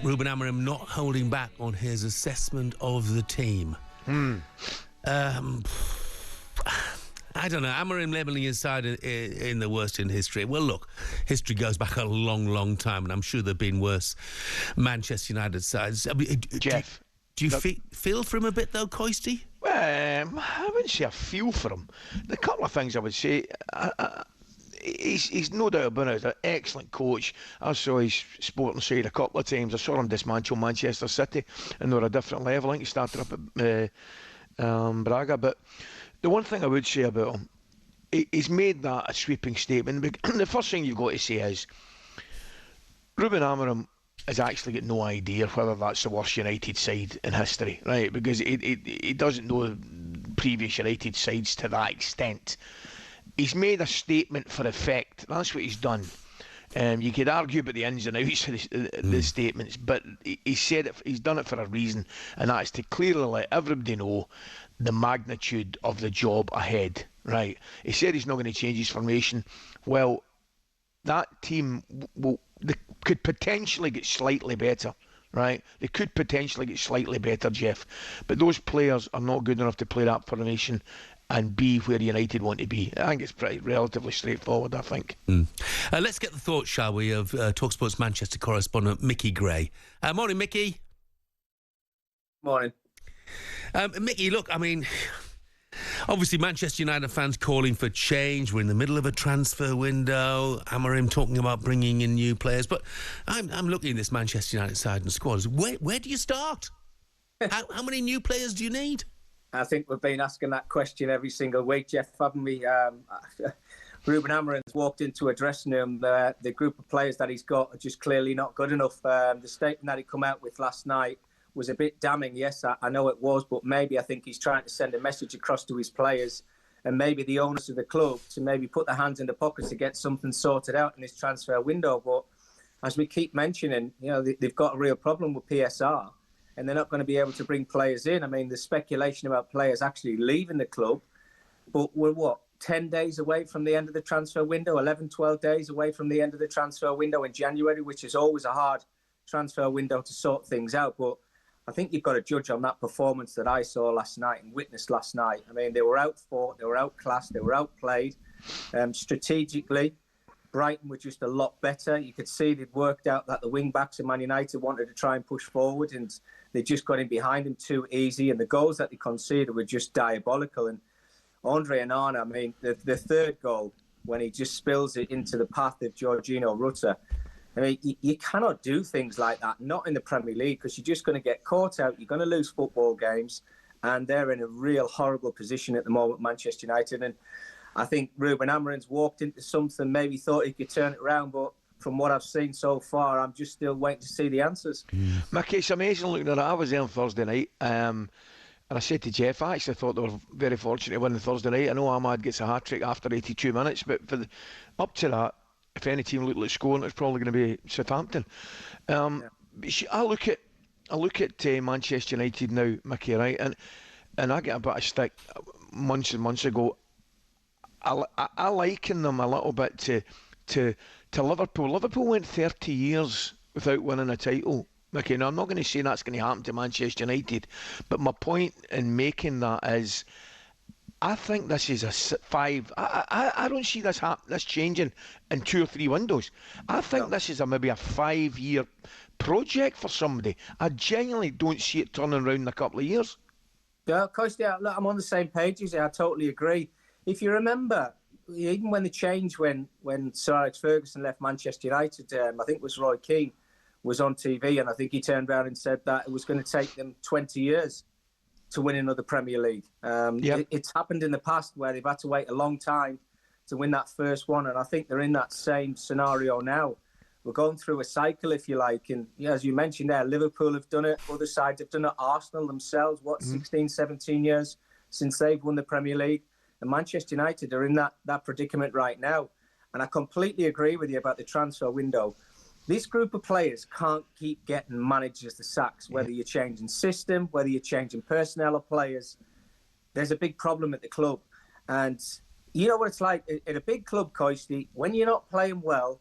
Ruben Amorim not holding back on his assessment of the team. I don't know. Amorim labelling his side in the worst in history. Well, look, history goes back a long, long time, and I'm sure there have been worse Manchester United sides. I mean, Jeff, do you feel for him a bit, though, Coisty? I wouldn't say I feel for him. The couple of things I would say, he's no doubt about it. He's an excellent coach. I saw his sporting side a couple of times. I saw him dismantle Manchester City, and they're a different level. I think he started up at Braga, but the one thing I would say about him, he's made that a sweeping statement. The first thing you've got to say is Ruben Amorim has actually got no idea whether that's the worst United side in history, right? Because he doesn't know previous United sides to that extent. He's made a statement for effect. That's what he's done. You could argue about the ins and outs of the statements, but he said it. He's done it for a reason, and that is to clearly let everybody know the magnitude of the job ahead. Right? He said he's not going to change his formation. Well, that team could potentially get slightly better. Right? They could potentially get slightly better, Jeff. But those players are not good enough to play that formation and be where United want to be. I think it's pretty relatively straightforward, I think. Let's get the thoughts, shall we, of talkSPORT's Manchester correspondent Micky Gray. Morning, Micky. Morning. Micky, look, I mean, obviously Manchester United fans calling for change. We're in the middle of a transfer window. Amorim talking about bringing in new players. But I'm looking at this Manchester United side and squad. Where do you start? How many new players do you need? I think we've been asking that question every single week, Jeff, haven't we? Ruben Amorim's walked into a dressing room. The group of players that he's got are just clearly not good enough. The statement that he come out with last night was a bit damning. Yes, I know it was, but maybe I think he's trying to send a message across to his players and maybe the owners of the club to maybe put their hands in the pockets to get something sorted out in this transfer window. But as we keep mentioning, you know, they've got a real problem with PSR. And they're not going to be able to bring players in. I mean, there's speculation about players actually leaving the club. But we're, 10 days away from the end of the transfer window, 11, 12 days away from the end of the transfer window in January, which is always a hard transfer window to sort things out. But I think you've got to judge on that performance that I saw last night and witnessed last night. I mean, they were outfought, they were outclassed, they were outplayed. Strategically, Brighton were just a lot better. You could see they'd worked out that the wing-backs of Man United wanted to try and push forward, and they just got in behind them too easy. And the goals that they conceded were just diabolical. And Andre Onana, I mean, the third goal, when he just spills it into the path of Georginio Rutter, I mean, you cannot do things like that, not in the Premier League, because you're just going to get caught out. You're going to lose football games, and they're in a real horrible position at the moment, Manchester United. And I think Ruben Amorim's walked into something, maybe thought he could turn it around, but from what I've seen so far, I'm just still waiting to see the answers. Mickey, it's amazing looking at it. I was there on Thursday night, and I said to Jeff, I actually thought they were very fortunate to win the Thursday night. I know Ahmad gets a hat-trick after 82 minutes, but up to that, if any team looked like scoring, it's probably going to be Southampton. I look at Manchester United now, Mickey, right, and I get a bit of stick months and months ago. I liken them a little bit to Liverpool. Liverpool went 30 years without winning a title. Okay, now I'm not going to say that's going to happen to Manchester United, but my point in making that is, I think this is a 5. I don't see this changing in 2 or 3 windows. I think this is maybe a 5-year project for somebody. I genuinely don't see it turning around in a couple of years. Yeah, Costa, look, I'm on the same page as you. I totally agree. If you remember, even when the change, when Sir Alex Ferguson left Manchester United, I think it was Roy Keane, was on TV, and I think he turned around and said that it was going to take them 20 years to win another Premier League. It's happened in the past where they've had to wait a long time to win that first one, and I think they're in that same scenario now. We're going through a cycle, if you like, and as you mentioned there, Liverpool have done it, other sides have done it, Arsenal themselves, 16, 17 years since they've won the Premier League. And Manchester United are in that predicament right now. And I completely agree with you about the transfer window. This group of players can't keep getting managers the sacks, whether you're changing system, whether you're changing personnel or players. There's a big problem at the club. And you know what it's like at a big club, Coisty, when you're not playing well,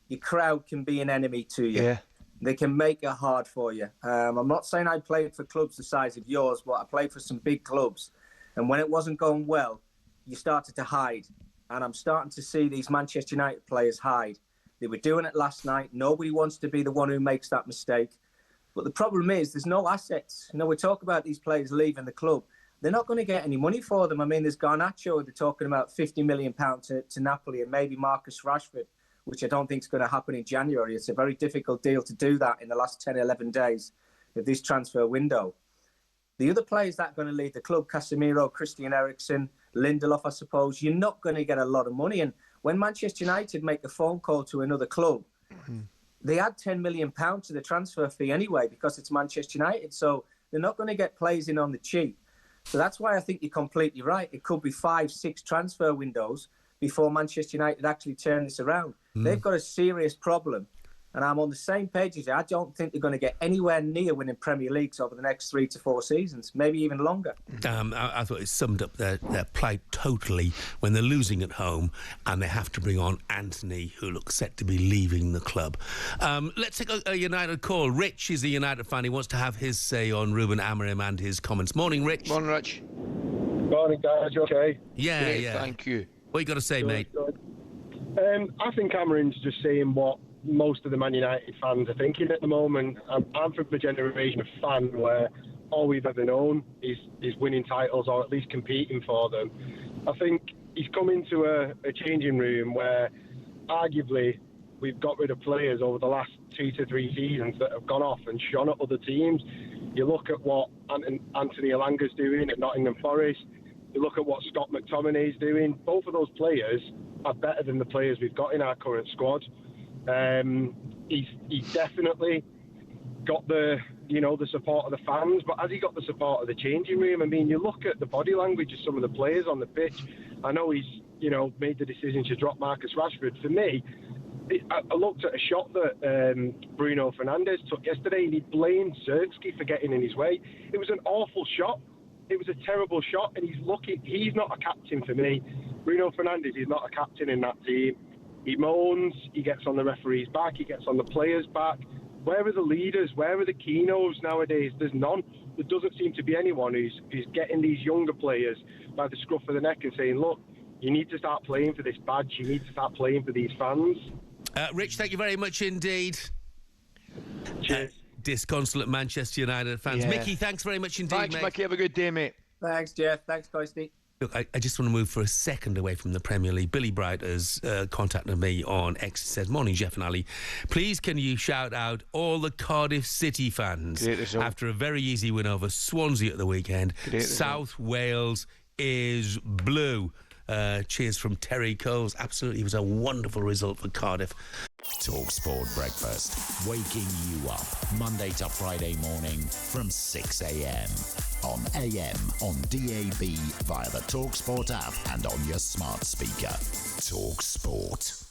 your crowd can be an enemy to you. they can make it hard for you. I'm not saying I played for clubs the size of yours, but I played for some big clubs. And when it wasn't going well, you started to hide. And I'm starting to see these Manchester United players hide. They were doing it last night. Nobody wants to be the one who makes that mistake. But the problem is there's no assets. We talk about these players leaving the club. They're not going to get any money for them. I mean, there's Garnacho, they're talking about £50 million to Napoli, and maybe Marcus Rashford, which I don't think is going to happen in January. It's a very difficult deal to do that in the last 10, 11 days of this transfer window. The other players that are going to leave the club, Casemiro, Christian Eriksen, Lindelof, I suppose, you're not going to get a lot of money. And when Manchester United make a phone call to another club, they add £10 million to the transfer fee anyway because it's Manchester United. So they're not going to get players in on the cheap. So that's why I think you're completely right. It could be 5-6 transfer windows before Manchester United actually turn this around. They've got a serious problem. And I'm on the same page as you. I don't think they're going to get anywhere near winning Premier Leagues over the next 3 to 4 seasons, maybe even longer. I thought it summed up their plight totally when they're losing at home and they have to bring on Anthony, who looks set to be leaving the club. Let's take a United call. Rich is a United fan. He wants to have his say on Ruben Amorim and his comments. Morning, Rich. Morning, Rich. Morning, guys. You okay? Yeah, Great, yeah. thank you. What you got to say, mate? Good. I think Amorim's just saying what most of the Man United fans are thinking at the moment. I'm from the generation of fan where all we've ever known is winning titles or at least competing for them. I think he's come into a changing room where arguably we've got rid of players over the last 2 to 3 seasons that have gone off and shone at other teams. You look at what Anthony Elanga's doing at Nottingham Forest. You look at what Scott McTominay's doing. Both of those players are better than the players we've got in our current squad. He's definitely got the support of the fans, but has he got the support of the changing room? I mean, you look at the body language of some of the players on the pitch. I know he's made the decision to drop Marcus Rashford. For me, I looked at a shot that Bruno Fernandes took yesterday, and he blamed Zirkzee for getting in his way. It was an awful shot. It was a terrible shot, and he's not a captain for me. Bruno Fernandes is not a captain in that team. He moans, he gets on the referee's back, he gets on the players' back. Where are the leaders? Where are the Kenos nowadays? There's none. There doesn't seem to be anyone who's getting these younger players by the scruff of the neck and saying, look, you need to start playing for this badge, you need to start playing for these fans. Rich, thank you very much indeed. Cheers. Disconsolate Manchester United fans. Yeah. Mickey, thanks very much indeed, Thanks, mate. Mickey. Have a good day, mate. Thanks, Jeff. Thanks, Coisty. Look, I just want to move for a second away from the Premier League. Billy Bright has contacted me on X. Says, morning, Jeff and Ali. Please, can you shout out all the Cardiff City fans after a very easy win over Swansea at the weekend? South Wales is blue. Cheers from Terry Coles. Absolutely, it was a wonderful result for Cardiff. talkSPORT Breakfast, waking you up Monday to Friday morning from 6 a.m. on AM, on DAB, via the talkSPORT app and on your smart speaker. talkSPORT.